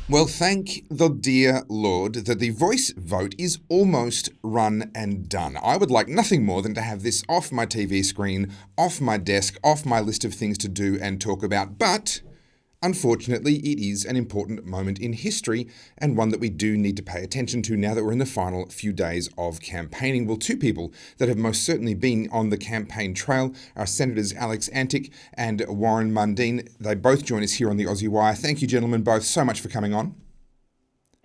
Well, thank the dear Lord that the voice vote is almost run and done. I would like nothing more than to have this off my TV screen, off my desk, off my list of things to do and talk about. But unfortunately, it is an important moment in history and one that we do need to pay attention to now that we're in the final few days of campaigning. Well, two people that have most certainly been on the campaign trail are Senators Sen Antic and Warren Mundine. They both join us here on the Aussie Wire. Thank you, gentlemen, both so much for coming on.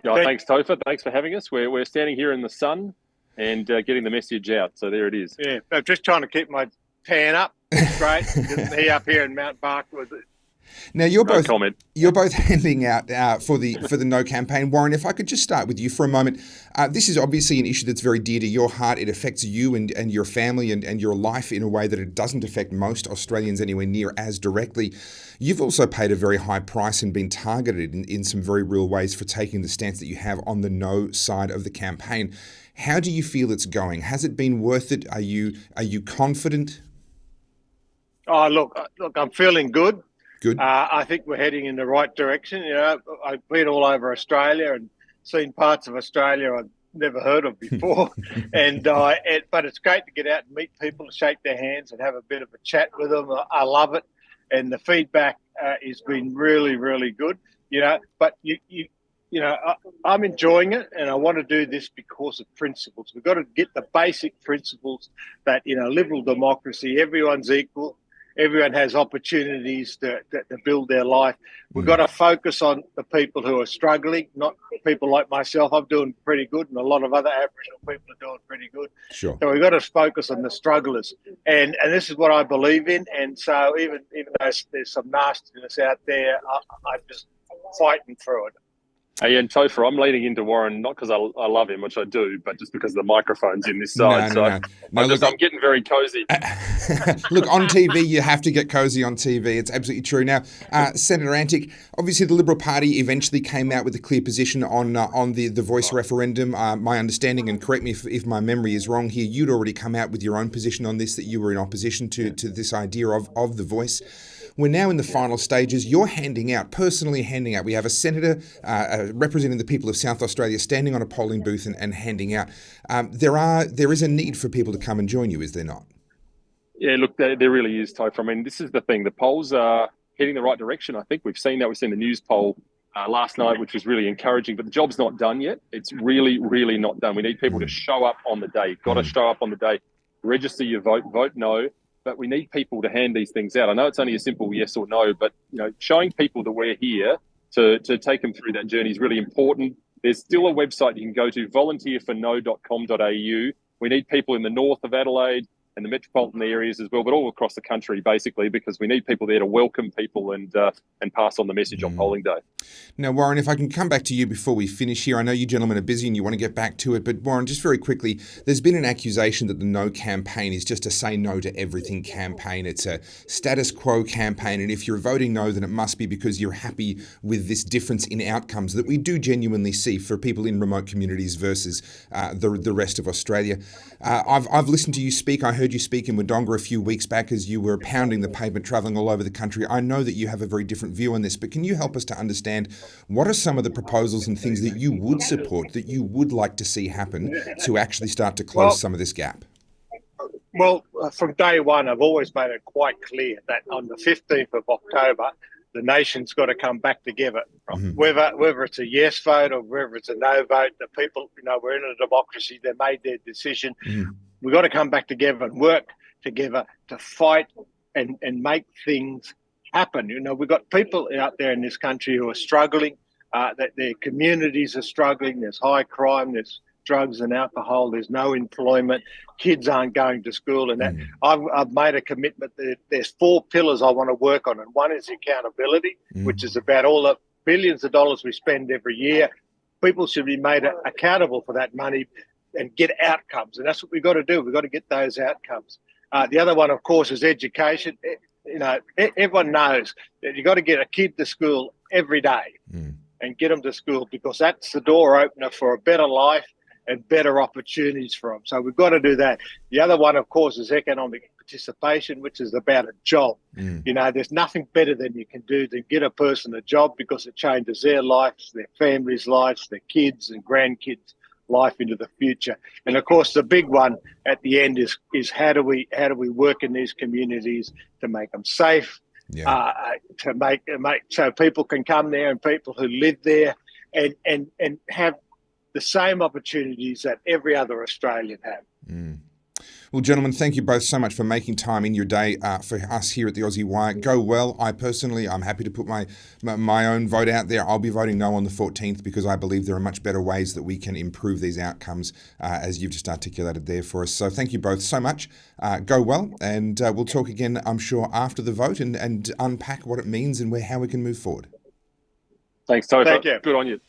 Yeah, thanks, Topher. Thanks for having us. We're standing here in the sun and getting the message out. So there it is. Yeah, I'm just trying to keep my tan up. It's great. He up here in Mount Barker with it. Now you're both handing out for the No campaign. Warren, if I could just start with you for a moment. This is obviously an issue that's very dear to your heart. It affects you and your family and your life in a way that it doesn't affect most Australians anywhere near as directly. You've also paid a very high price and been targeted in some very real ways for taking the stance that you have on the no side of the campaign. How do you feel it's going? Has it been worth it? Are you confident? Oh, look, I'm feeling good. Good. I think we're heading in the right direction. You know, I've been all over Australia and seen parts of Australia I've never heard of before. But it's great to get out and meet people, shake their hands and have a bit of a chat with them. I love it. And the feedback has been really, really good. You know, but I'm enjoying it, and I want to do this because of principles. We've got to get the basic principles that, liberal democracy, everyone's equal. Everyone has opportunities to build their life. We've got to focus on the people who are struggling, not people like myself. I'm doing pretty good, and a lot of other Aboriginal people are doing pretty good. Sure. So we've got to focus on the strugglers. And this is what I believe in. And so even though there's some nastiness out there, I'm just fighting through it. Hey, and Topher, I'm leaning into Warren, not because I love him, which I do, but just because the microphone's in this side. No, I'm getting very cozy. Look, on TV, you have to get cozy on TV. It's absolutely true. Now, Senator Antic, obviously the Liberal Party eventually came out with a clear position on the voice referendum. My understanding, and correct me if my memory is wrong here, you'd already come out with your own position on this, that you were in opposition to this idea of the voice. We're now in the final stages. You're personally handing out. We have a senator representing the people of South Australia standing on a polling booth and handing out. There is a need for people to come and join you, is there not? Yeah, look, there really is, Topher. I mean, this is the thing. The polls are heading the right direction. I think we've seen that. We've seen the news poll last night, which was really encouraging, but the job's not done yet. It's really, really not done. We need people to show up on the day. You've got to show up on the day, register your vote no. But we need people to hand these things out. I know it's only a simple yes or no, but showing people that we're here to take them through that journey is really important. There's still a website you can go to, volunteerforno.com.au. We need people in the north of Adelaide and the metropolitan areas as well, but all across the country, basically, because we need people there to welcome people and pass on the message on polling day. Now, Warren, if I can come back to you before we finish here. I know you gentlemen are busy and you want to get back to it, but Warren, just very quickly, there's been an accusation that the No campaign is just a say no to everything campaign. It's a status quo campaign, and if you're voting no, then it must be because you're happy with this difference in outcomes that we do genuinely see for people in remote communities versus the rest of Australia. I've listened to you speak. I heard you speak in Wodonga a few weeks back as you were pounding the pavement, travelling all over the country. I know that you have a very different view on this, but can you help us to understand what are some of the proposals and things that you would support, that you would like to see happen to actually start to close some of this gap? Well, from day one, I've always made it quite clear that on the 15th of October, the nation's got to come back together. Whether it's a yes vote or whether it's a no vote, the people, we're in a democracy. They made their decision. We've got to come back together and work together to fight and make things happen. We've got people out there in this country who are struggling, that their communities are struggling. There's high crime, there's drugs and alcohol, there's no employment, kids aren't going to school. And that I've made a commitment that there's 4 pillars I want to work on. And one is accountability, which is about all the billions of dollars we spend every year. People should be made accountable for that money and get outcomes. And that's what we've got to do. We've got to get those outcomes. The other one, of course, is education. Everyone knows that you've got to get a kid to school every day and get them to school, because that's the door opener for a better life and better opportunities for them. So we've got to do that. The other one, of course, is economic participation, which is about a job. You know, there's nothing better than you can do than get a person a job, because it changes their lives, their families' lives, their kids and grandkids' life into the future. And of course, the big one at the end is how do we work in these communities to make them safe, to make so people can come there and people who live there and have the same opportunities that every other Australian have. Well, gentlemen, thank you both so much for making time in your day for us here at the Aussie Wire. Go well. I'm happy to put my own vote out there. I'll be voting no on the 14th because I believe there are much better ways that we can improve these outcomes, as you've just articulated there for us. So thank you both so much. Go well, and we'll talk again, I'm sure, after the vote and unpack what it means and how we can move forward. Thanks, Topher. Thank you. Good on you.